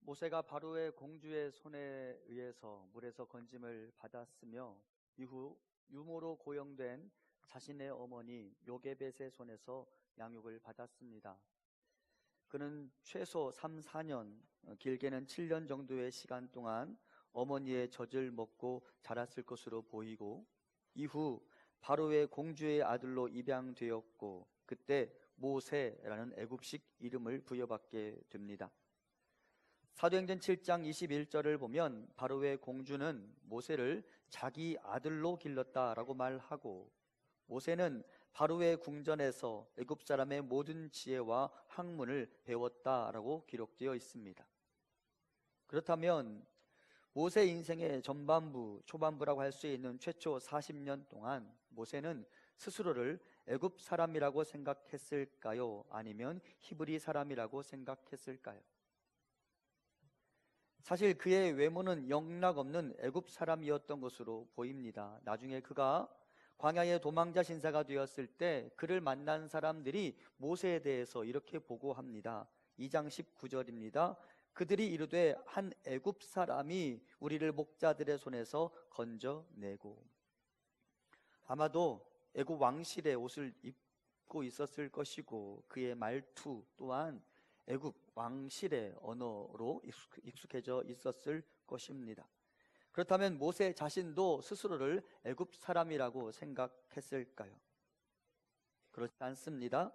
모세가 바로의 공주의 손에 의해서 물에서 건짐을 받았으며 이후 유모로 고용된 자신의 어머니 요게벳의 손에서 양육을 받았습니다. 그는 최소 3, 4년, 길게는 7년 정도의 시간 동안 어머니의 젖을 먹고 자랐을 것으로 보이고, 이후 바로의 공주의 아들로 입양되었고 그때 모세라는 애굽식 이름을 부여받게 됩니다. 사도행전 7장 21절을 보면 바로의 공주는 모세를 자기 아들로 길렀다라고 말하고, 모세는 바로의 궁전에서 애굽 사람의 모든 지혜와 학문을 배웠다라고 기록되어 있습니다. 그렇다면 모세 인생의 전반부, 초반부라고 할 수 있는 최초 40년 동안 모세는 스스로를 애굽 사람이라고 생각했을까요? 아니면 히브리 사람이라고 생각했을까요? 사실 그의 외모는 영락없는 애굽 사람이었던 것으로 보입니다. 나중에 그가 광야의 도망자 신사가 되었을 때 그를 만난 사람들이 모세에 대해서 이렇게 보고합니다. 2장 19절입니다. 그들이 이르되 한 애굽 사람이 우리를 목자들의 손에서 건져내고. 아마도 애굽 왕실의 옷을 입고 있었을 것이고 그의 말투 또한 애굽 왕실의 언어로 익숙해져 있었을 것입니다. 그렇다면 모세 자신도 스스로를 애굽 사람이라고 생각했을까요? 그렇지 않습니다.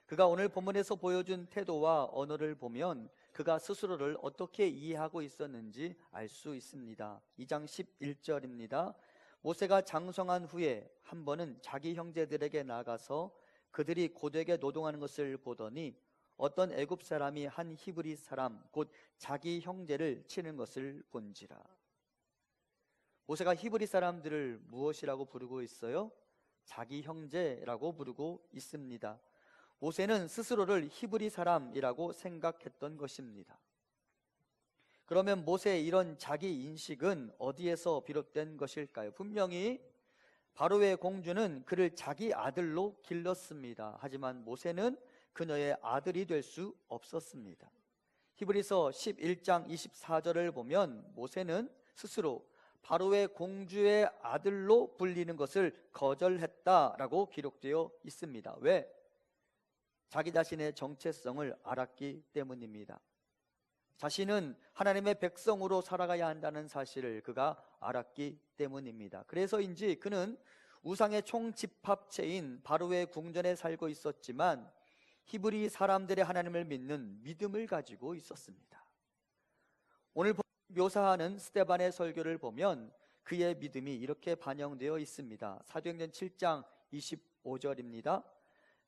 그가 오늘 본문에서 보여준 태도와 언어를 보면 그가 스스로를 어떻게 이해하고 있었는지 알 수 있습니다. 2장 11절입니다. 모세가 장성한 후에 한 번은 자기 형제들에게 나가서 그들이 고되게 노동하는 것을 보더니 어떤 애굽 사람이 한 히브리 사람 곧 자기 형제를 치는 것을 본지라. 모세가 히브리 사람들을 무엇이라고 부르고 있어요? 자기 형제라고 부르고 있습니다. 모세는 스스로를 히브리 사람이라고 생각했던 것입니다. 그러면 모세의 이런 자기 인식은 어디에서 비롯된 것일까요? 분명히 바로의 공주는 그를 자기 아들로 길렀습니다. 하지만 모세는 그녀의 아들이 될 수 없었습니다. 히브리서 11장 24절을 보면 모세는 스스로 바로의 공주의 아들로 불리는 것을 거절했다라고 기록되어 있습니다. 왜? 자기 자신의 정체성을 알았기 때문입니다. 자신은 하나님의 백성으로 살아가야 한다는 사실을 그가 알았기 때문입니다. 그래서인지 그는 우상의 총집합체인 바로의 궁전에 살고 있었지만 히브리 사람들의 하나님을 믿는 믿음을 가지고 있었습니다. 오늘 묘사하는 스데반의 설교를 보면 그의 믿음이 이렇게 반영되어 있습니다. 사도행전 7장 25절입니다.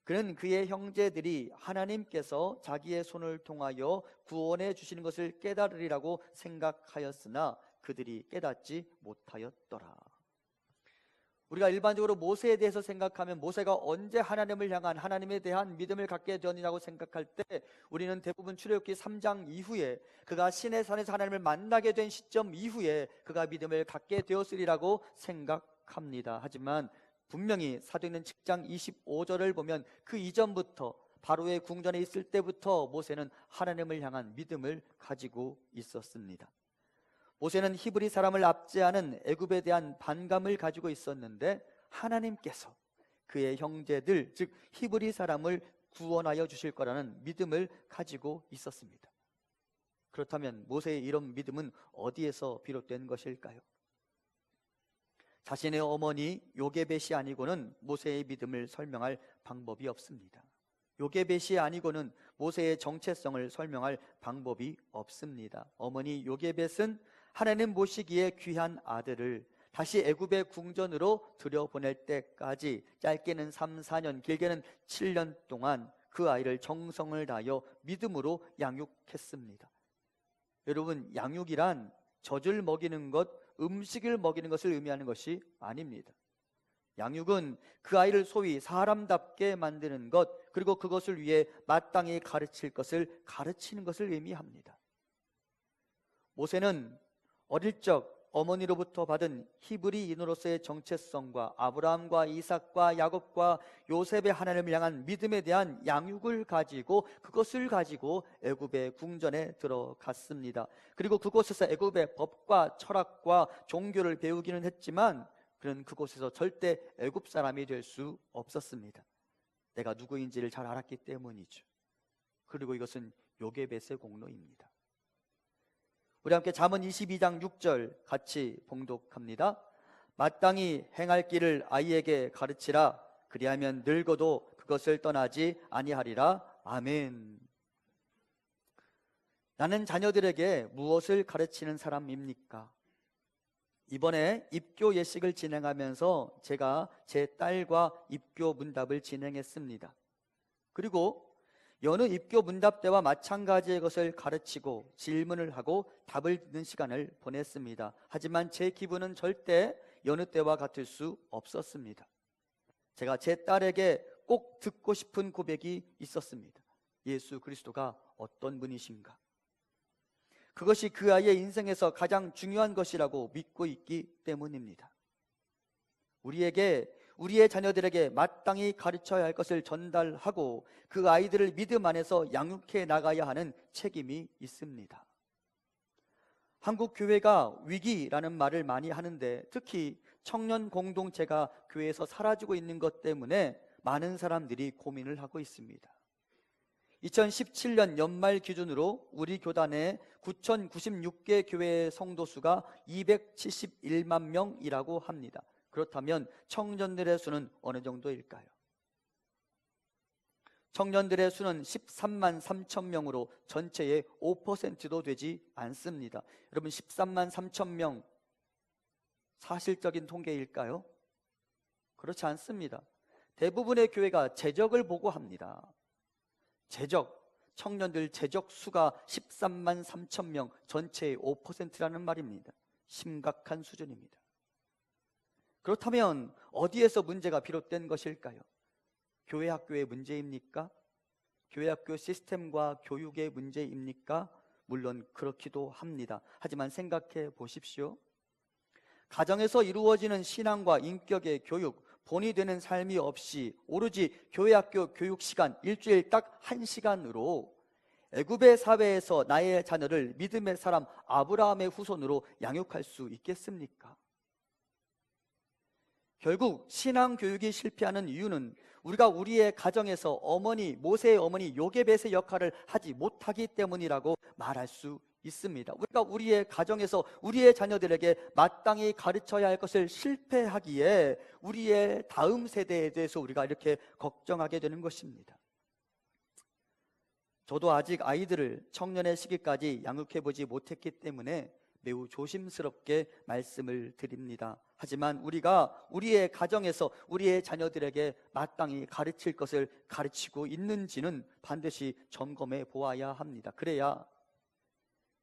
그는 그의 형제들이 하나님께서 자기의 손을 통하여 구원해 주시는 것을 깨달으리라고 생각하였으나 그들이 깨닫지 못하였더라. 우리가 일반적으로 모세에 대해서 생각하면 모세가 언제 하나님을 향한 하나님에 대한 믿음을 갖게 되었느냐고 생각할 때 우리는 대부분 출애굽기 3장 이후에 그가 시내산에서 하나님을 만나게 된 시점 이후에 그가 믿음을 갖게 되었으리라고 생각합니다. 하지만 분명히 사도행전 7장 25절을 보면 그 이전부터 바로의 궁전에 있을 때부터 모세는 하나님을 향한 믿음을 가지고 있었습니다. 모세는 히브리 사람을 압제하는 애굽에 대한 반감을 가지고 있었는데 하나님께서 그의 형제들 즉 히브리 사람을 구원하여 주실 거라는 믿음을 가지고 있었습니다. 그렇다면 모세의 이런 믿음은 어디에서 비롯된 것일까요? 자신의 어머니 요게벳이 아니고는 모세의 믿음을 설명할 방법이 없습니다. 요게벳이 아니고는 모세의 정체성을 설명할 방법이 없습니다. 어머니 요게벳은 하나님 모시기에 귀한 아들을 다시 애굽의 궁전으로 들여보낼 때까지 짧게는 3, 4년, 길게는 7년 동안 그 아이를 정성을 다하여 믿음으로 양육했습니다. 여러분, 양육이란 젖을 먹이는 것, 음식을 먹이는 것을 의미하는 것이 아닙니다. 양육은 그 아이를 소위 사람답게 만드는 것, 그리고 그것을 위해 마땅히 가르칠 것을 가르치는 것을 의미합니다. 모세는 어릴 적 어머니로부터 받은 히브리인으로서의 정체성과 아브라함과 이삭과 야곱과 요셉의 하나님을 향한 믿음에 대한 양육을 가지고 그것을 가지고 애굽의 궁전에 들어갔습니다. 그리고 그곳에서 애굽의 법과 철학과 종교를 배우기는 했지만 그는 그곳에서 절대 애굽 사람이 될 수 없었습니다. 내가 누구인지를 잘 알았기 때문이죠. 그리고 이것은 요게벳의 공로입니다. 우리 함께 잠언 22장 6절 같이 봉독합니다. 마땅히 행할 길을 아이에게 가르치라. 그리하면 늙어도 그것을 떠나지 아니하리라. 아멘. 나는 자녀들에게 무엇을 가르치는 사람입니까? 이번에 입교 예식을 진행하면서 제가 제 딸과 입교 문답을 진행했습니다. 그리고 여느 입교 문답 때와 마찬가지의 것을 가르치고 질문을 하고 답을 듣는 시간을 보냈습니다. 하지만 제 기분은 절대 여느 때와 같을 수 없었습니다. 제가 제 딸에게 꼭 듣고 싶은 고백이 있었습니다. 예수 그리스도가 어떤 분이신가? 그것이 그 아이의 인생에서 가장 중요한 것이라고 믿고 있기 때문입니다. 우리의 자녀들에게 마땅히 가르쳐야 할 것을 전달하고 그 아이들을 믿음 안에서 양육해 나가야 하는 책임이 있습니다. 한국 교회가 위기라는 말을 많이 하는데 특히 청년 공동체가 교회에서 사라지고 있는 것 때문에 많은 사람들이 고민을 하고 있습니다. 2017년 연말 기준으로 우리 교단에 9,096개 교회의 성도수가 271만 명이라고 합니다. 그렇다면 청년들의 수는 어느 정도일까요? 청년들의 수는 13만 3천 명으로 전체의 5%도 되지 않습니다. 여러분 13만 3천 명 사실적인 통계일까요? 그렇지 않습니다. 대부분의 교회가 재적을 보고합니다. 청년들 재적 수가 13만 3천 명, 전체의 5%라는 말입니다. 심각한 수준입니다. 그렇다면 어디에서 문제가 비롯된 것일까요? 교회 학교의 문제입니까? 교회 학교 시스템과 교육의 문제입니까? 물론 그렇기도 합니다. 하지만 생각해 보십시오. 가정에서 이루어지는 신앙과 인격의 교육, 본이 되는 삶이 없이 오로지 교회 학교 교육 시간 일주일 딱 1시간으로 애굽의 사회에서 나의 자녀를 믿음의 사람 아브라함의 후손으로 양육할 수 있겠습니까? 결국 신앙 교육이 실패하는 이유는 우리가 우리의 가정에서 모세의 어머니 요게벳의 역할을 하지 못하기 때문이라고 말할 수 있습니다. 우리가 우리의 가정에서 우리의 자녀들에게 마땅히 가르쳐야 할 것을 실패하기에 우리의 다음 세대에 대해서 우리가 이렇게 걱정하게 되는 것입니다. 저도 아직 아이들을 청년의 시기까지 양육해보지 못했기 때문에 매우 조심스럽게 말씀을 드립니다. 하지만 우리가 우리의 가정에서 우리의 자녀들에게 마땅히 가르칠 것을 가르치고 있는지는 반드시 점검해 보아야 합니다. 그래야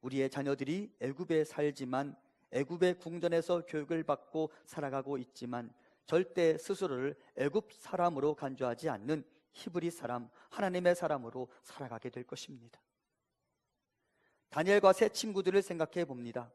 우리의 자녀들이 애굽에 살지만 애굽의 궁전에서 교육을 받고 살아가고 있지만 절대 스스로를 애굽 사람으로 간주하지 않는 히브리 사람, 하나님의 사람으로 살아가게 될 것입니다. 다니엘과 세 친구들을 생각해 봅니다.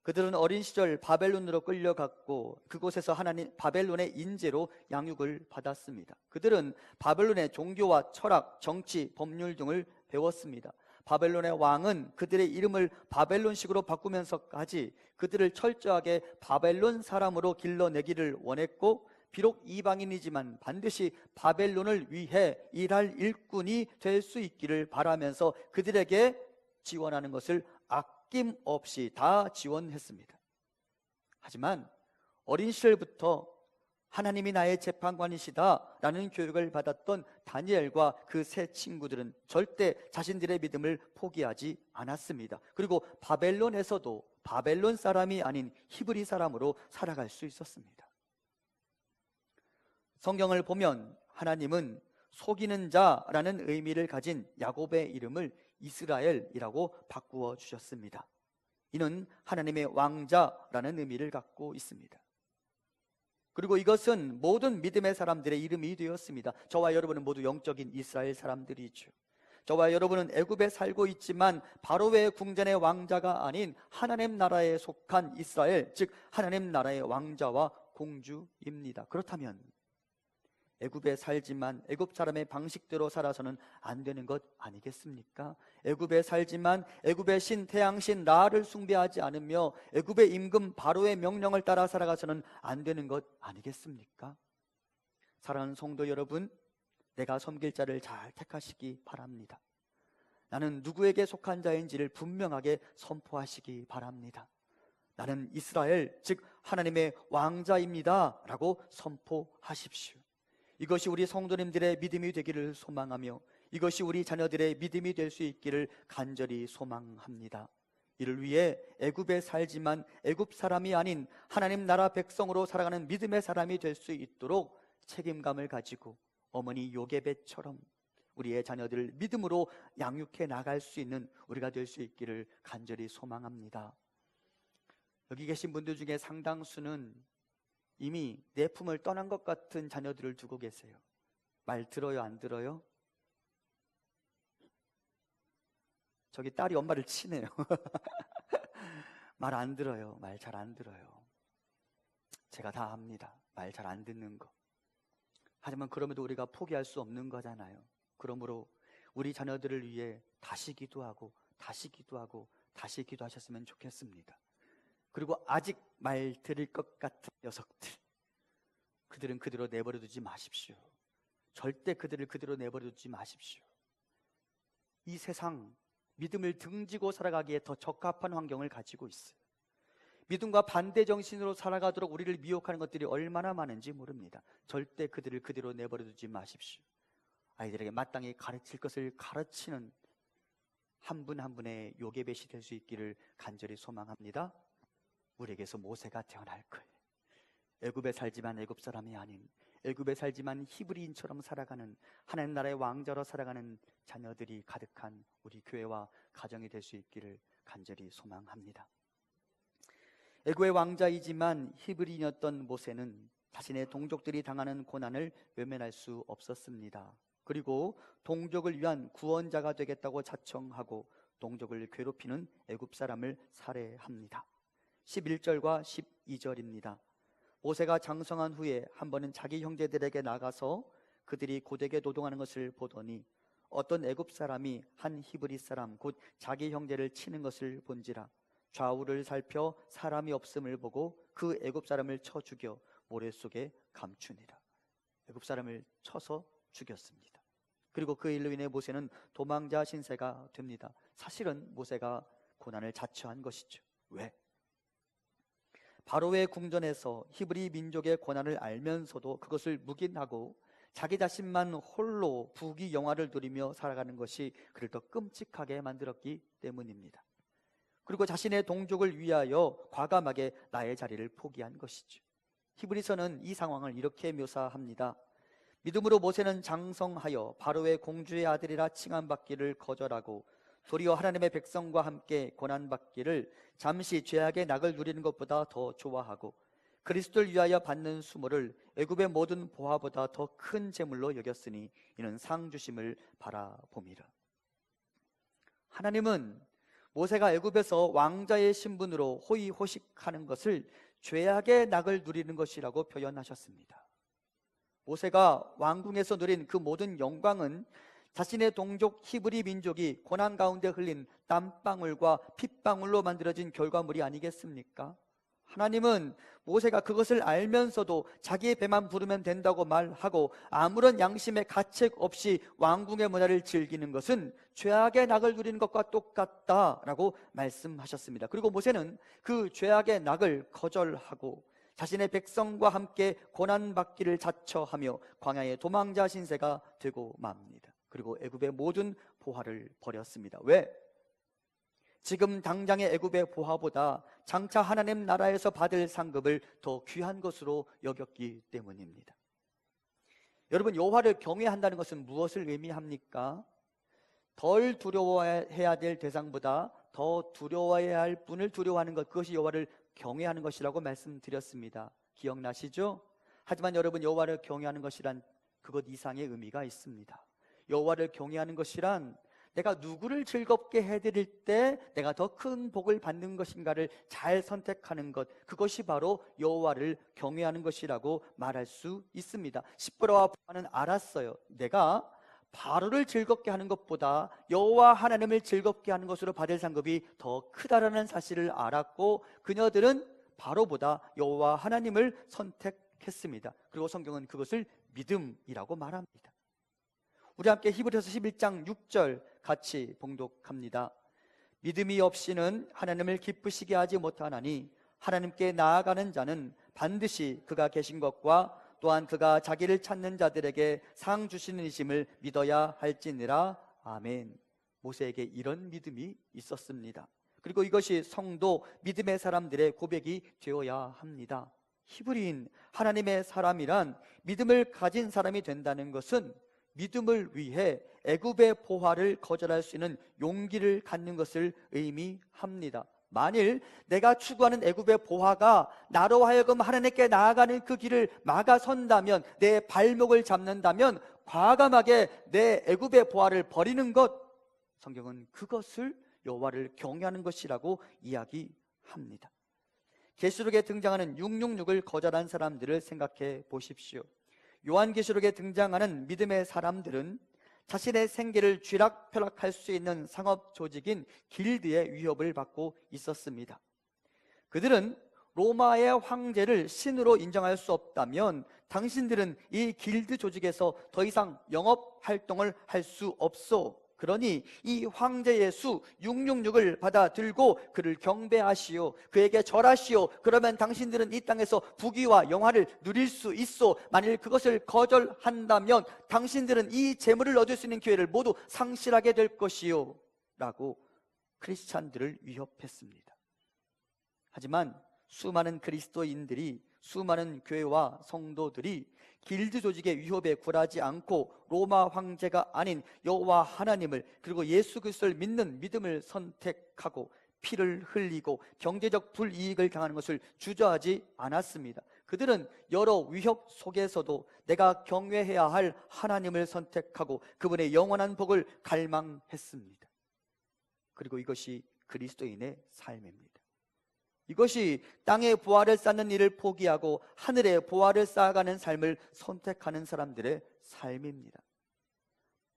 그들은 어린 시절 바벨론으로 끌려갔고 그곳에서 바벨론의 인재로 양육을 받았습니다. 그들은 바벨론의 종교와 철학, 정치, 법률 등을 배웠습니다. 바벨론의 왕은 그들의 이름을 바벨론식으로 바꾸면서까지 그들을 철저하게 바벨론 사람으로 길러내기를 원했고 비록 이방인이지만 반드시 바벨론을 위해 일할 일꾼이 될 수 있기를 바라면서 그들에게 지원하는 것을 아낌없이 다 지원했습니다. 하지만 어린 시절부터 하나님이 나의 재판관이시다 라는 교육을 받았던 다니엘과 그 세 친구들은 절대 자신들의 믿음을 포기하지 않았습니다. 그리고 바벨론에서도 바벨론 사람이 아닌 히브리 사람으로 살아갈 수 있었습니다. 성경을 보면 하나님은 속이는 자라는 의미를 가진 야곱의 이름을 이스라엘이라고 바꾸어 주셨습니다. 이는 하나님의 왕자라는 의미를 갖고 있습니다. 그리고 이것은 모든 믿음의 사람들의 이름이 되었습니다. 저와 여러분은 모두 영적인 이스라엘 사람들이죠. 저와 여러분은 애굽에 살고 있지만 바로의 궁전의 왕자가 아닌 하나님 나라에 속한 이스라엘, 즉 하나님 나라의 왕자와 공주입니다. 그렇다면 애굽에 살지만 애굽 사람의 방식대로 살아서는 안 되는 것 아니겠습니까? 애굽에 살지만 애굽의 신 태양신 라를 숭배하지 않으며 애굽의 임금 바로의 명령을 따라 살아가서는 안 되는 것 아니겠습니까? 사랑하는 성도 여러분, 내가 섬길 자를 잘 택하시기 바랍니다. 나는 누구에게 속한 자인지를 분명하게 선포하시기 바랍니다. 나는 이스라엘, 즉 하나님의 왕자입니다 라고 선포하십시오. 이것이 우리 성도님들의 믿음이 되기를 소망하며 이것이 우리 자녀들의 믿음이 될 수 있기를 간절히 소망합니다. 이를 위해 애굽에 살지만 애굽 사람이 아닌 하나님 나라 백성으로 살아가는 믿음의 사람이 될 수 있도록 책임감을 가지고 어머니 요게벳처럼 우리의 자녀들을 믿음으로 양육해 나갈 수 있는 우리가 될 수 있기를 간절히 소망합니다. 여기 계신 분들 중에 상당수는 이미 내 품을 떠난 것 같은 자녀들을 두고 계세요. 말 들어요, 안 들어요? 저기 딸이 엄마를 치네요. 말 안 들어요. 말 잘 안 들어요. 제가 다 압니다. 말 잘 안 듣는 거. 하지만 그럼에도 우리가 포기할 수 없는 거잖아요. 그러므로 우리 자녀들을 위해 다시 기도하고 다시 기도하고 다시 기도하셨으면 좋겠습니다. 그리고 아직 말 들을 것 같은 녀석들, 그들은 그대로 내버려 두지 마십시오. 절대 그들을 그대로 내버려 두지 마십시오. 이 세상 믿음을 등지고 살아가기에 더 적합한 환경을 가지고 있어요. 믿음과 반대 정신으로 살아가도록 우리를 미혹하는 것들이 얼마나 많은지 모릅니다. 절대 그들을 그대로 내버려 두지 마십시오. 아이들에게 마땅히 가르칠 것을 가르치는 한 분 한 분의 요게벳이 될 수 있기를 간절히 소망합니다. 우리에게서 모세가 태어날 거예요. 애굽에 살지만 애굽 사람이 아닌 애굽에 살지만 히브리인처럼 살아가는 하나님 나라의 왕자로 살아가는 자녀들이 가득한 우리 교회와 가정이 될 수 있기를 간절히 소망합니다. 애굽의 왕자이지만 히브리인이었던 모세는 자신의 동족들이 당하는 고난을 외면할 수 없었습니다. 그리고 동족을 위한 구원자가 되겠다고 자청하고 동족을 괴롭히는 애굽 사람을 살해합니다. 11절과 12절입니다. 모세가 장성한 후에 한 번은 자기 형제들에게 나가서 그들이 고되게 노동하는 것을 보더니 어떤 애굽 사람이 한 히브리 사람 곧 자기 형제를 치는 것을 본지라 좌우를 살펴 사람이 없음을 보고 그 애굽 사람을 쳐 죽여 모래 속에 감추니라. 애굽 사람을 쳐서 죽였습니다. 그리고 그 일로 인해 모세는 도망자 신세가 됩니다. 사실은 모세가 고난을 자처한 것이죠. 왜? 바로의 궁전에서 히브리 민족의 고난을 알면서도 그것을 묵인하고 자기 자신만 홀로 부귀 영화를 누리며 살아가는 것이 그를 더 끔찍하게 만들었기 때문입니다. 그리고 자신의 동족을 위하여 과감하게 나의 자리를 포기한 것이죠. 히브리서는 이 상황을 이렇게 묘사합니다. 믿음으로 모세는 장성하여 바로의 공주의 아들이라 칭함받기를 거절하고 도리어 하나님의 백성과 함께 고난받기를 잠시 죄악의 낙을 누리는 것보다 더 좋아하고 그리스도를 위하여 받는 수모를 애굽의 모든 보화보다 더 큰 재물로 여겼으니 이는 상 주심을 바라봄이라. 하나님은 모세가 애굽에서 왕자의 신분으로 호의호식하는 것을 죄악의 낙을 누리는 것이라고 표현하셨습니다. 모세가 왕궁에서 누린 그 모든 영광은 자신의 동족 히브리 민족이 고난 가운데 흘린 땀방울과 핏방울로 만들어진 결과물이 아니겠습니까? 하나님은 모세가 그것을 알면서도 자기의 배만 부르면 된다고 말하고 아무런 양심의 가책 없이 왕궁의 문화를 즐기는 것은 죄악의 낙을 누리는 것과 똑같다라고 말씀하셨습니다. 그리고 모세는 그 죄악의 낙을 거절하고 자신의 백성과 함께 고난받기를 자처하며 광야의 도망자 신세가 되고 맙니다. 그리고 애굽의 모든 보화를 버렸습니다. 왜? 지금 당장의 애굽의 보화보다 장차 하나님 나라에서 받을 상급을 더 귀한 것으로 여겼기 때문입니다. 여러분, 여호와를 경외한다는 것은 무엇을 의미합니까? 덜 두려워해야 될 대상보다 더 두려워해야 할 분을 두려워하는 것, 그것이 여호와를 경외하는 것이라고 말씀드렸습니다. 기억나시죠? 하지만 여러분, 여호와를 경외하는 것이란 그것 이상의 의미가 있습니다. 여호와를 경외하는 것이란 내가 누구를 즐겁게 해드릴 때 내가 더 큰 복을 받는 것인가를 잘 선택하는 것, 그것이 바로 여호와를 경외하는 것이라고 말할 수 있습니다. 십보라와 보아는 알았어요. 내가 바로를 즐겁게 하는 것보다 여호와 하나님을 즐겁게 하는 것으로 받을 상급이 더 크다라는 사실을 알았고, 그녀들은 바로보다 여호와 하나님을 선택했습니다. 그리고 성경은 그것을 믿음이라고 말합니다. 우리 함께 히브리서 11장 6절 같이 봉독합니다. 믿음이 없이는 하나님을 기쁘시게 하지 못하나니 하나님께 나아가는 자는 반드시 그가 계신 것과 또한 그가 자기를 찾는 자들에게 상 주시는 이심을 믿어야 할지니라. 아멘. 모세에게 이런 믿음이 있었습니다. 그리고 이것이 성도 믿음의 사람들의 고백이 되어야 합니다. 히브리인 하나님의 사람이란 믿음을 가진 사람이 된다는 것은 믿음을 위해 애굽의 보화를 거절할 수 있는 용기를 갖는 것을 의미합니다. 만일 내가 추구하는 애굽의 보화가 나로 하여금 하나님께 나아가는 그 길을 막아선다면, 내 발목을 잡는다면 과감하게 내 애굽의 보화를 버리는 것, 성경은 그것을 여호와를 경외하는 것이라고 이야기합니다. 계시록에 등장하는 666을 거절한 사람들을 생각해 보십시오. 요한계시록에 등장하는 믿음의 사람들은 자신의 생계를 쥐락펴락할 수 있는 상업 조직인 길드의 위협을 받고 있었습니다. 그들은 로마의 황제를 신으로 인정할 수 없다면 당신들은 이 길드 조직에서 더 이상 영업 활동을 할 수 없소. 그러니 이 황제의 수 666을 받아 들고 그를 경배하시오, 그에게 절하시오. 그러면 당신들은 이 땅에서 부귀와 영화를 누릴 수 있어. 만일 그것을 거절한다면 당신들은 이 재물을 얻을 수 있는 기회를 모두 상실하게 될 것이요 라고 크리스찬들을 위협했습니다. 하지만 수많은 그리스도인들이, 수많은 교회와 성도들이 길드 조직의 위협에 굴하지 않고 로마 황제가 아닌 여호와 하나님을, 그리고 예수 그리스도를 믿는 믿음을 선택하고 피를 흘리고 경제적 불이익을 당하는 것을 주저하지 않았습니다. 그들은 여러 위협 속에서도 내가 경외해야 할 하나님을 선택하고 그분의 영원한 복을 갈망했습니다. 그리고 이것이 그리스도인의 삶입니다. 이것이 땅의 보화를 쌓는 일을 포기하고 하늘의 보화를 쌓아가는 삶을 선택하는 사람들의 삶입니다.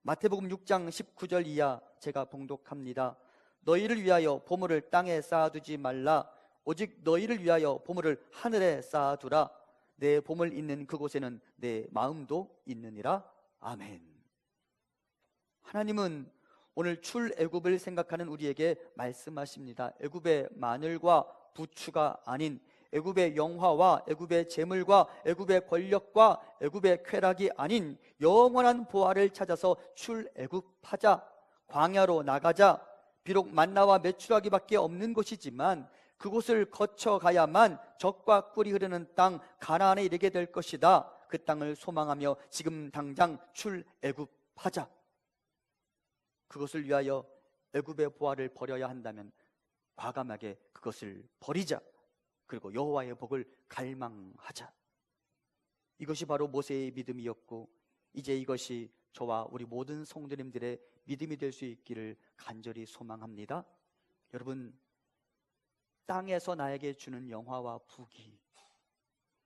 마태복음 6장 19절 이하 제가 봉독합니다. 너희를 위하여 보물을 땅에 쌓아두지 말라. 오직 너희를 위하여 보물을 하늘에 쌓아두라. 내 보물 있는 그곳에는 내 마음도 있느니라. 아멘. 하나님은 오늘 출애굽을 생각하는 우리에게 말씀하십니다. 애굽의 마늘과 부추가 아닌 애굽의 영화와 애굽의 재물과 애굽의 권력과 애굽의 쾌락이 아닌 영원한 보화를 찾아서 출애굽하자. 광야로 나가자. 비록 만나와 메추라기밖에 없는 곳이지만 그곳을 거쳐가야만 젖과 꿀이 흐르는 땅 가나안에 이르게 될 것이다. 그 땅을 소망하며 지금 당장 출애굽하자. 그것을 위하여 애굽의 보화를 버려야 한다면 과감하게 그것을 버리자. 그리고 여호와의 복을 갈망하자. 이것이 바로 모세의 믿음이었고, 이제 이것이 저와 우리 모든 성도님들의 믿음이 될 수 있기를 간절히 소망합니다. 여러분, 땅에서 나에게 주는 영화와 부귀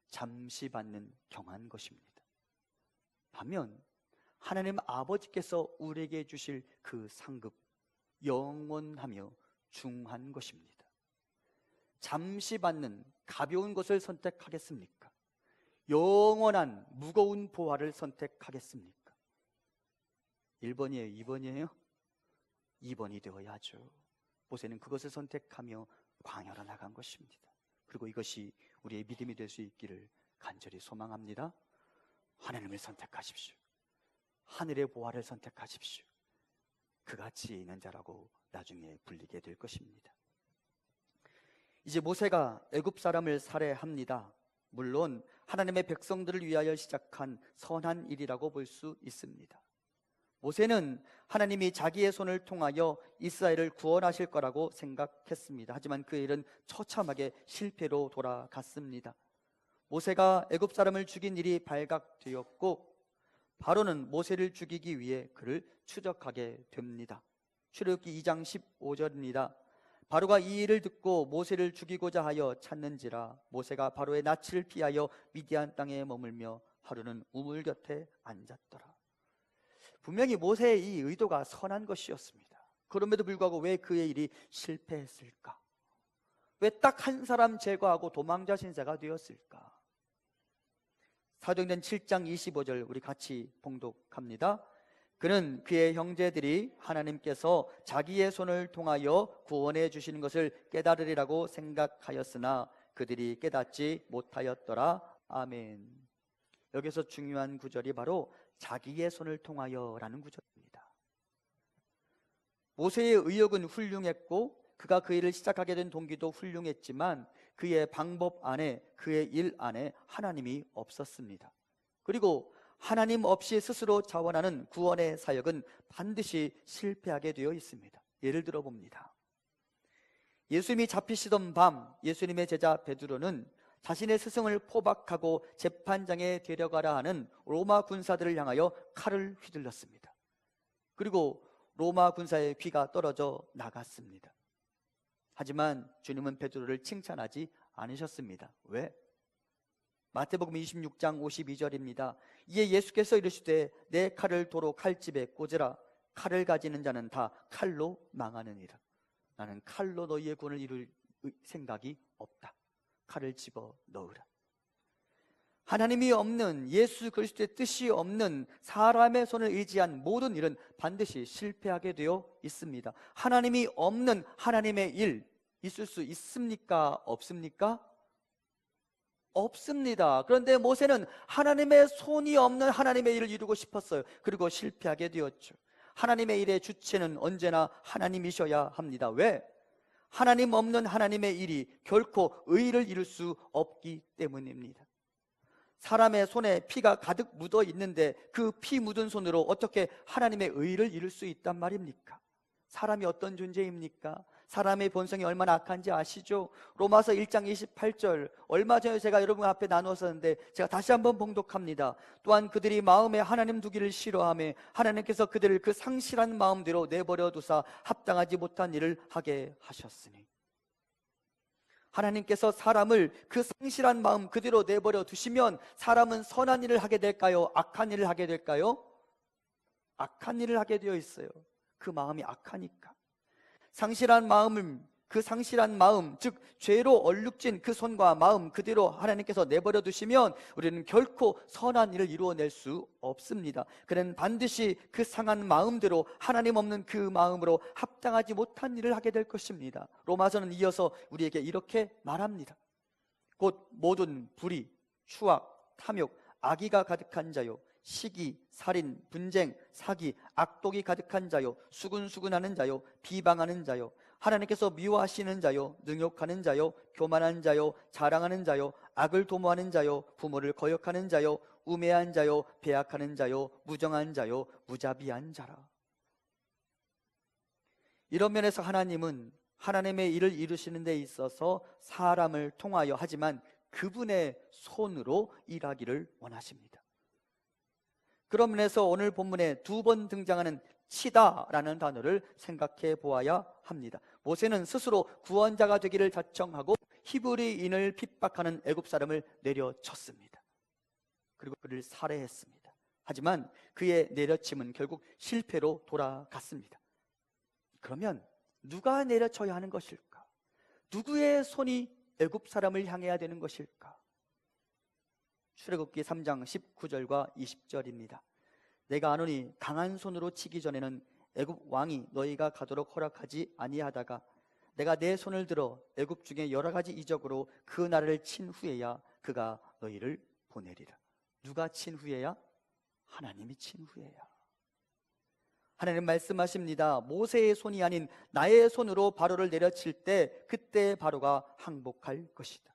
잠시 받는 경한 것입니다. 반면 하나님 아버지께서 우리에게 주실 그 상급 영원하며 중한 것입니다. 잠시 받는 가벼운 것을 선택하겠습니까? 영원한 무거운 보화를 선택하겠습니까? 1번이에요? 2번이에요? 2번이 되어야죠. 모세는 그것을 선택하며 광야로 나간 것입니다. 그리고 이것이 우리의 믿음이 될 수 있기를 간절히 소망합니다. 하나님을 선택하십시오. 하늘의 보화를 선택하십시오. 그가 지혜 있는 자라고 나중에 불리게 될 것입니다. 이제 모세가 애굽 사람을 살해합니다. 물론 하나님의 백성들을 위하여 시작한 선한 일이라고 볼 수 있습니다. 모세는 하나님이 자기의 손을 통하여 이스라엘을 구원하실 거라고 생각했습니다. 하지만 그 일은 처참하게 실패로 돌아갔습니다. 모세가 애굽 사람을 죽인 일이 발각되었고, 바로는 모세를 죽이기 위해 그를 추적하게 됩니다. 출애굽기 2장 15절입니다. 바로가 이 일을 듣고 모세를 죽이고자 하여 찾는지라 모세가 바로의 낯을 피하여 미디안 땅에 머물며 하루는 우물 곁에 앉았더라. 분명히 모세의 이 의도가 선한 것이었습니다. 그럼에도 불구하고 왜 그의 일이 실패했을까? 왜 딱 한 사람 제거하고 도망자 신세가 되었을까? 사도행전 7장 25절 우리 같이 봉독합니다. 그는 그의 형제들이 하나님께서 자기의 손을 통하여 구원해 주시는 것을 깨달으리라고 생각하였으나 그들이 깨닫지 못하였더라. 아멘. 여기서 중요한 구절이 바로 자기의 손을 통하여라는 구절입니다. 모세의 의욕은 훌륭했고 그가 그 일을 시작하게 된 동기도 훌륭했지만 그의 방법 안에, 그의 일 안에 하나님이 없었습니다. 그리고 하나님 없이 스스로 자원하는 구원의 사역은 반드시 실패하게 되어 있습니다. 예를 들어 봅니다. 예수님이 잡히시던 밤 예수님의 제자 베드로는 자신의 스승을 포박하고 재판장에 데려가라 하는 로마 군사들을 향하여 칼을 휘둘렀습니다. 그리고 로마 군사의 귀가 떨어져 나갔습니다. 하지만 주님은 베드로를 칭찬하지 않으셨습니다. 왜? 마태복음 26장 52절입니다. 이에 예수께서 이르시되 내 칼을 도로 칼집에 꽂으라. 칼을 가지는 자는 다 칼로 망하느니라. 나는 칼로 너희의 군을 이룰 생각이 없다. 칼을 집어 넣으라. 하나님이 없는, 예수 그리스도의 뜻이 없는 사람의 손을 의지한 모든 일은 반드시 실패하게 되어 있습니다. 하나님이 없는 하나님의 일 있을 수 있습니까? 없습니까? 없습니다. 그런데 모세는 하나님의 손이 없는 하나님의 일을 이루고 싶었어요. 그리고 실패하게 되었죠. 하나님의 일의 주체는 언제나 하나님이셔야 합니다. 왜? 하나님 없는 하나님의 일이 결코 의를 이룰 수 없기 때문입니다. 사람의 손에 피가 가득 묻어 있는데 그 피 묻은 손으로 어떻게 하나님의 의를 이룰 수 있단 말입니까? 사람이 어떤 존재입니까? 사람의 본성이 얼마나 악한지 아시죠? 로마서 1장 28절 얼마 전에 제가 여러분 앞에 나누었었는데 제가 다시 한번 봉독합니다. 또한 그들이 마음에 하나님 두기를 싫어하며 하나님께서 그들을 그 상실한 마음대로 내버려 두사 합당하지 못한 일을 하게 하셨으니, 하나님께서 사람을 그 상실한 마음 그대로 내버려 두시면 사람은 선한 일을 하게 될까요? 악한 일을 하게 될까요? 악한 일을 하게 되어 있어요. 그 마음이 악하니까. 상실한 마음, 즉 죄로 얼룩진 그 손과 마음 그대로 하나님께서 내버려 두시면 우리는 결코 선한 일을 이루어낼 수 없습니다. 그는 반드시 그 상한 마음대로 하나님 없는 그 마음으로 합당하지 못한 일을 하게 될 것입니다. 로마서는 이어서 우리에게 이렇게 말합니다. 곧 모든 불의, 추악, 탐욕, 악의가 가득한 자요, 시기, 살인, 분쟁, 사기, 악독이 가득한 자요, 수군수군하는 자요, 비방하는 자요, 하나님께서 미워하시는 자요, 능욕하는 자요, 교만한 자요, 자랑하는 자요, 악을 도모하는 자요, 부모를 거역하는 자요, 우매한 자요, 배악하는 자요, 무정한 자요, 무자비한 자라. 이런 면에서 하나님은 하나님의 일을 이루시는 데 있어서 사람을 통하여 하지만 그분의 손으로 일하기를 원하십니다. 그런 면에서 오늘 본문에 두 번 등장하는 치다라는 단어를 생각해 보아야 합니다. 모세는 스스로 구원자가 되기를 자청하고 히브리인을 핍박하는 애굽 사람을 내려쳤습니다. 그리고 그를 살해했습니다. 하지만 그의 내려침은 결국 실패로 돌아갔습니다. 그러면 누가 내려쳐야 하는 것일까? 누구의 손이 애굽 사람을 향해야 되는 것일까? 출애굽기 3장 19절과 20절입니다. 내가 아노니 강한 손으로 치기 전에는 애굽 왕이 너희가 가도록 허락하지 아니하다가 내가 내 손을 들어 애굽 중에 여러 가지 이적으로 그 나라를 친 후에야 그가 너희를 보내리라. 누가 친 후에야? 하나님이 친 후에야. 하나님 말씀하십니다. 모세의 손이 아닌 나의 손으로 바로를 내려칠 때 그때 바로가 항복할 것이다.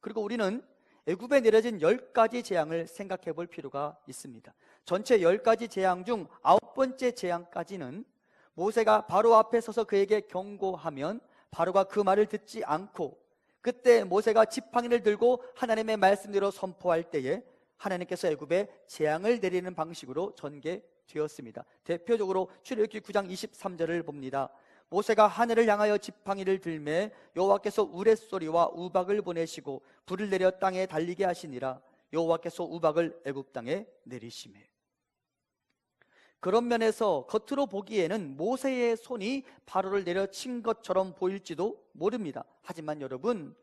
그리고 우리는 애굽에 내려진 10가지 재앙을 생각해 볼 필요가 있습니다. 전체 10가지 재앙 중 9번째 재앙까지는 모세가 바로 앞에 서서 그에게 경고하면 바로가 그 말을 듣지 않고 그때 모세가 지팡이를 들고 하나님의 말씀대로 선포할 때에 하나님께서 애굽에 재앙을 내리는 방식으로 전개되었습니다. 되었습니다. 대표적으로 출애굽기 9장 23절을 봅니다. 모세가 하늘을 향하여 지팡이를 들매 여호와께서 우레소리와 우박을 보내시고 불을 내려 땅에 달리게 하시니라. 여호와께서 우박을 애굽 땅에 내리시매. 그런 면에서 겉으로 보기에는 모세의 손이 바로를 내려친 것처럼 보일지도 모릅니다. 하지만 여러분,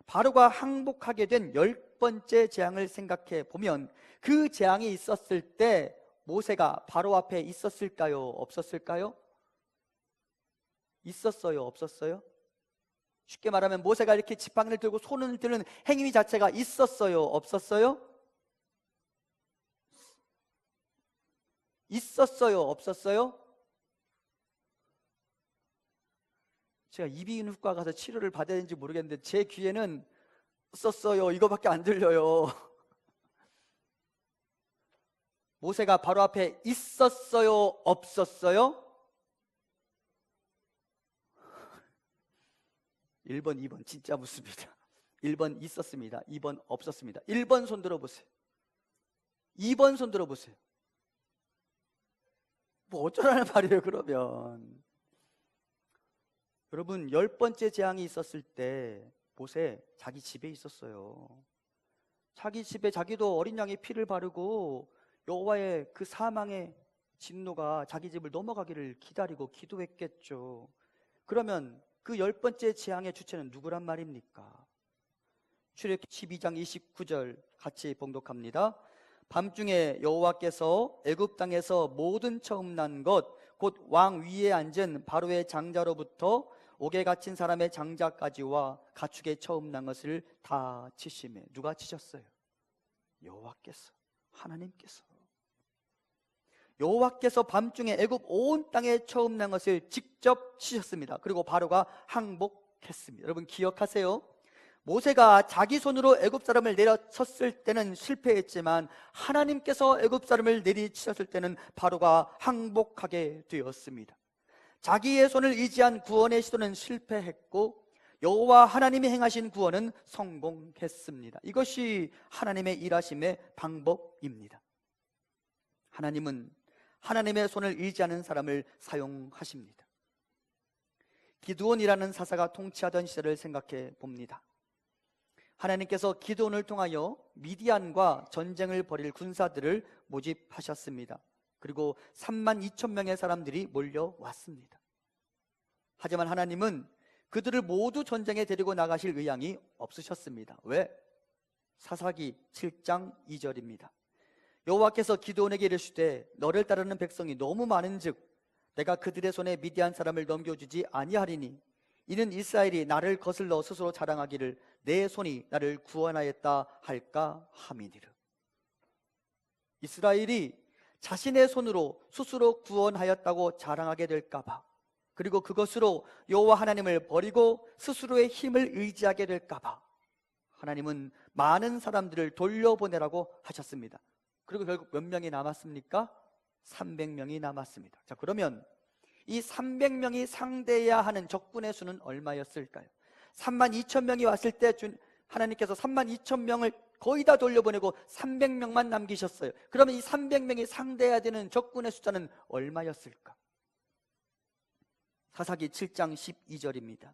바로가 항복하게 된 10번째 재앙을 생각해 보면 그 재앙이 있었을 때 모세가 바로 앞에 있었을까요? 없었을까요? 있었어요? 없었어요? 쉽게 말하면 모세가 이렇게 지팡이를 들고 손을 드는 행위 자체가 있었어요? 없었어요? 있었어요? 없었어요? 제가 이비인후과 가서 치료를 받아야 되는지 모르겠는데 제 귀에는 썼어요 이거밖에 안 들려요. 모세가 바로 앞에 있었어요? 없었어요? 1번, 2번 진짜 묻습니다. 1번 있었습니다. 2번 없었습니다. 1번 손 들어보세요. 2번 손 들어보세요. 뭐 어쩌라는 말이에요 그러면. 여러분, 10번째 재앙이 있었을 때 모세 자기 집에 있었어요. 자기 집에 자기도 어린 양의 피를 바르고 여호와의 그 사망의 진노가 자기 집을 넘어가기를 기다리고 기도했겠죠. 그러면 그 10번째 재앙의 주체는 누구란 말입니까? 출애굽기 12장 29절 같이 봉독합니다. 밤중에 여호와께서 애굽 땅에서 모든 처음 난 것 곧 왕 위에 앉은 바로의 장자로부터 옥에 갇힌 사람의 장자까지와 가축의 처음 난 것을 다 치시매. 누가 치셨어요? 여호와께서, 하나님께서. 여호와께서 밤중에 애굽 온 땅에 처음 난 것을 직접 치셨습니다. 그리고 바로가 항복했습니다. 여러분 기억하세요. 모세가 자기 손으로 애굽 사람을 내려쳤을 때는 실패했지만 하나님께서 애굽 사람을 내리치셨을 때는 바로가 항복하게 되었습니다. 자기의 손을 의지한 구원의 시도는 실패했고 여호와 하나님이 행하신 구원은 성공했습니다. 이것이 하나님의 일하심의 방법입니다. 하나님은 하나님의 손을 의지하는 사람을 사용하십니다. 기드온이라는 사사가 통치하던 시절을 생각해 봅니다. 하나님께서 기드온을 통하여 미디안과 전쟁을 벌일 군사들을 모집하셨습니다. 그리고 3만 2천 명의 사람들이 몰려왔습니다. 하지만 하나님은 그들을 모두 전쟁에 데리고 나가실 의향이 없으셨습니다. 왜? 사사기 7장 2절입니다. 여호와께서 기드온에게 이르시되 너를 따르는 백성이 너무 많은즉 내가 그들의 손에 미디안 사람을 넘겨주지 아니하리니 이는 이스라엘이 나를 거슬러 스스로 자랑하기를 내 손이 나를 구원하였다 할까 함이니라. 이스라엘이 자신의 손으로 스스로 구원하였다고 자랑하게 될까봐, 그리고 그것으로 여호와 하나님을 버리고 스스로의 힘을 의지하게 될까봐 하나님은 많은 사람들을 돌려보내라고 하셨습니다. 그리고 결국 몇 명이 남았습니까? 300명이 남았습니다. 자, 그러면 이 300명이 상대해야 하는 적군의 수는 얼마였을까요? 3만 2천 명이 왔을 때 하나님께서 3만 2천 명을 거의 다 돌려보내고 300명만 남기셨어요. 그러면 이 300명이 상대해야 되는 적군의 숫자는 얼마였을까? 사사기 7장 12절입니다.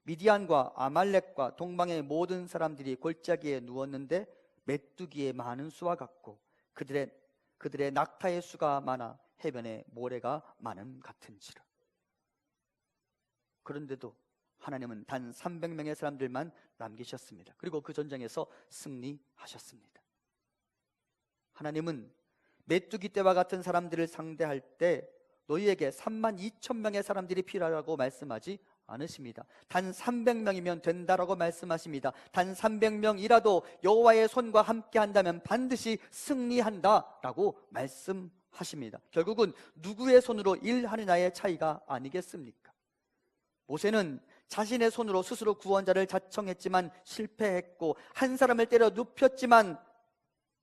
미디안과 아말렉과 동방의 모든 사람들이 골짜기에 누웠는데 메뚜기의 많은 수와 같고 그들의 낙타의 수가 많아 해변에 모래가 많음 같은지라. 그런데도 하나님은 단 300명의 사람들만 남기셨습니다. 그리고 그 전쟁에서 승리하셨습니다. 하나님은 메뚜기 떼와 같은 사람들을 상대할 때 너희에게 3만 2천 명의 사람들이 필요하다고 말씀하지 않으십니다. 단 300명이면 된다라고 말씀하십니다. 단 300명이라도 여호와의 손과 함께 한다면 반드시 승리한다라고 말씀하십니다. 결국은 누구의 손으로 일하느냐의 차이가 아니겠습니까? 모세는 자신의 손으로 스스로 구원자를 자청했지만 실패했고 한 사람을 때려 눕혔지만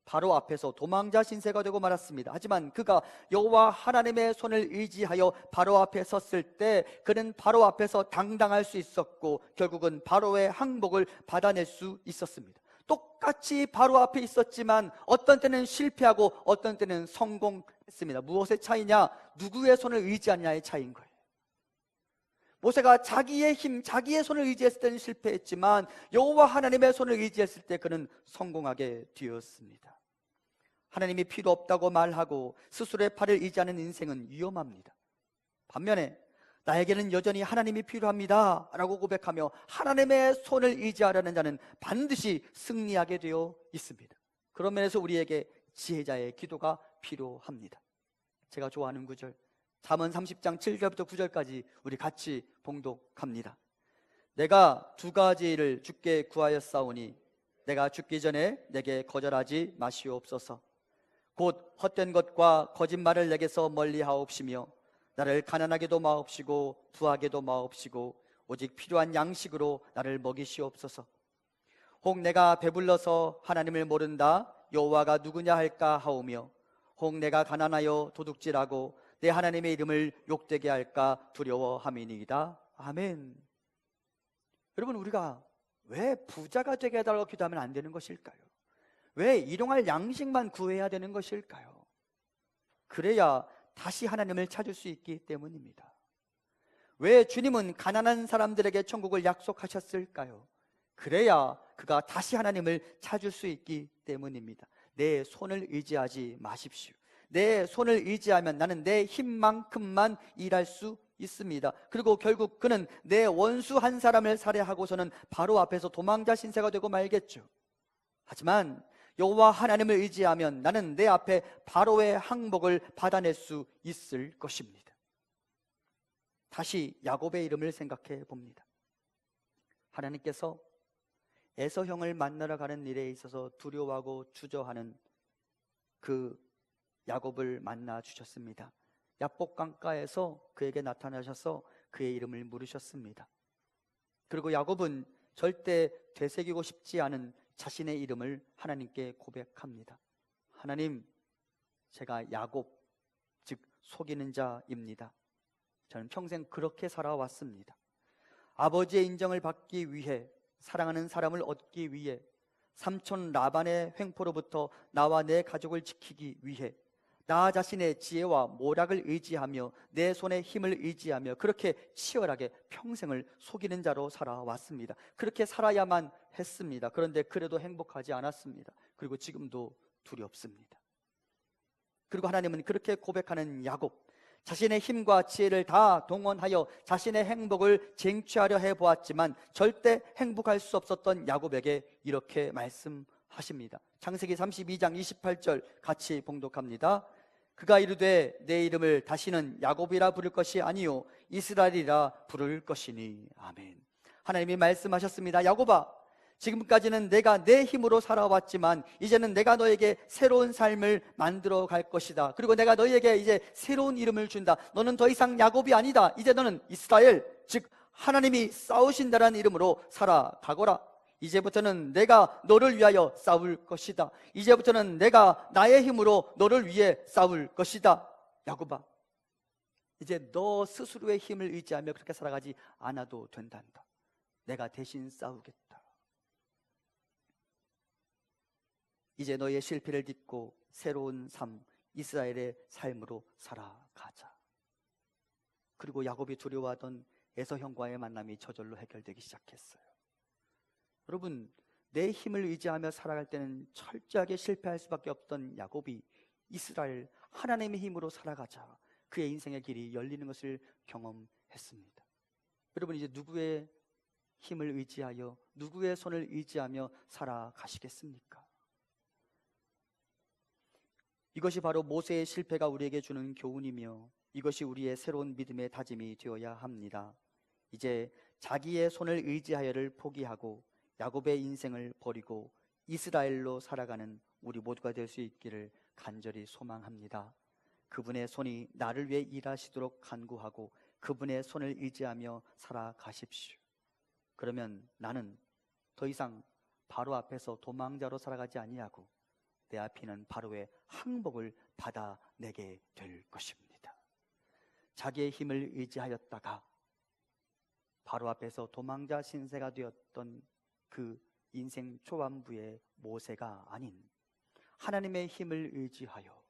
바로 앞에서 도망자 신세가 되고 말았습니다. 하지만 그가 여호와 하나님의 손을 의지하여 바로 앞에 섰을 때 그는 바로 앞에서 당당할 수 있었고 결국은 바로의 항복을 받아낼 수 있었습니다. 똑같이 바로 앞에 있었지만 어떤 때는 실패하고 어떤 때는 성공, 했습니다. 무엇의 차이냐? 누구의 손을 의지하느냐의 차이인 거예요. 모세가 자기의 힘, 자기의 손을 의지했을 때는 실패했지만 여호와 하나님의 손을 의지했을 때 그는 성공하게 되었습니다. 하나님이 필요 없다고 말하고 스스로의 팔을 의지하는 인생은 위험합니다. 반면에 나에게는 여전히 하나님이 필요합니다 라고 고백하며 하나님의 손을 의지하려는 자는 반드시 승리하게 되어 있습니다. 그런 면에서 우리에게 지혜자의 기도가 필요합니다. 제가 좋아하는 구절, 잠언 30장 7절부터 9절까지 우리 같이 봉독합니다. 내가 두 가지를 주께 구하였사오니 내가 죽기 전에 내게 거절하지 마시옵소서. 곧 헛된 것과 거짓말을 내게서 멀리하옵시며 나를 가난하게도 마옵시고 부하게도 마옵시고 오직 필요한 양식으로 나를 먹이시옵소서. 혹 내가 배불러서 하나님을 모른다 여호와가 누구냐 할까 하오며 혹 내가 가난하여 도둑질하고 내 하나님의 이름을 욕되게 할까 두려워함이니이다. 아멘. 여러분, 우리가 왜 부자가 되게 해달라고 기도하면 안 되는 것일까요? 왜 일용할 양식만 구해야 되는 것일까요? 그래야 다시 하나님을 찾을 수 있기 때문입니다. 왜 주님은 가난한 사람들에게 천국을 약속하셨을까요? 그래야 그가 다시 하나님을 찾을 수 있기 때문입니다. 내 손을 의지하지 마십시오. 내 손을 의지하면 나는 내 힘만큼만 일할 수 있습니다. 그리고 결국 그는 내 원수 한 사람을 살해하고서는 바로 앞에서 도망자 신세가 되고 말겠죠. 하지만 여호와 하나님을 의지하면 나는 내 앞에 바로의 항복을 받아낼 수 있을 것입니다. 다시 야곱의 이름을 생각해 봅니다. 하나님께서 에서 형을 만나러 가는 일에 있어서 두려워하고 주저하는 그 야곱을 만나 주셨습니다. 야복 강가에서 그에게 나타나셔서 그의 이름을 물으셨습니다. 그리고 야곱은 절대 되새기고 싶지 않은 자신의 이름을 하나님께 고백합니다. 하나님, 제가 야곱, 즉 속이는 자입니다. 저는 평생 그렇게 살아왔습니다. 아버지의 인정을 받기 위해, 사랑하는 사람을 얻기 위해, 삼촌 라반의 횡포로부터 나와 내 가족을 지키기 위해 나 자신의 지혜와 모략을 의지하며 내 손의 힘을 의지하며 그렇게 치열하게 평생을 속이는 자로 살아왔습니다. 그렇게 살아야만 했습니다. 그런데 그래도 행복하지 않았습니다. 그리고 지금도 두렵습니다. 그리고 하나님은 그렇게 고백하는 야곱, 자신의 힘과 지혜를 다 동원하여 자신의 행복을 쟁취하려 해보았지만 절대 행복할 수 없었던 야곱에게 이렇게 말씀하십니다. 창세기 32장 28절 같이 봉독합니다. 그가 이르되 내 이름을 다시는 야곱이라 부를 것이 아니요 이스라엘이라 부를 것이니. 아멘. 하나님이 말씀하셨습니다. 야곱아, 지금까지는 내가 내 힘으로 살아왔지만 이제는 내가 너에게 새로운 삶을 만들어 갈 것이다. 그리고 내가 너에게 이제 새로운 이름을 준다. 너는 더 이상 야곱이 아니다. 이제 너는 이스라엘, 즉 하나님이 싸우신다라는 이름으로 살아가거라. 이제부터는 내가 너를 위하여 싸울 것이다. 이제부터는 내가 나의 힘으로 너를 위해 싸울 것이다. 야곱아, 이제 너 스스로의 힘을 의지하며 그렇게 살아가지 않아도 된단다. 내가 대신 싸우겠다. 이제 너의 실패를 딛고 새로운 삶, 이스라엘의 삶으로 살아가자. 그리고 야곱이 두려워하던 에서 형과의 만남이 저절로 해결되기 시작했어요. 여러분, 내 힘을 의지하며 살아갈 때는 철저하게 실패할 수밖에 없던 야곱이 이스라엘, 하나님의 힘으로 살아가자 그의 인생의 길이 열리는 것을 경험했습니다. 여러분, 이제 누구의 힘을 의지하여, 누구의 손을 의지하며 살아가시겠습니까? 이것이 바로 모세의 실패가 우리에게 주는 교훈이며 이것이 우리의 새로운 믿음의 다짐이 되어야 합니다. 이제 자기의 손을 의지하여를 포기하고 야곱의 인생을 버리고 이스라엘로 살아가는 우리 모두가 될 수 있기를 간절히 소망합니다. 그분의 손이 나를 위해 일하시도록 간구하고 그분의 손을 의지하며 살아가십시오. 그러면 나는 더 이상 바로 앞에서 도망자로 살아가지 아니하고 내 앞에 있는 바로의 항복을 받아내게 될 것입니다. 자기의 힘을 의지하였다가 바로 앞에서 도망자 신세가 되었던 그 인생 초반부의 모세가 아닌 하나님의 힘을 의지하여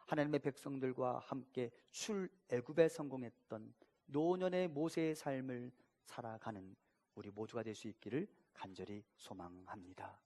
하나님의 백성들과 함께 출애굽에 성공했던 노년의 모세의 삶을 살아가는 우리 모두가 될 수 있기를 간절히 소망합니다.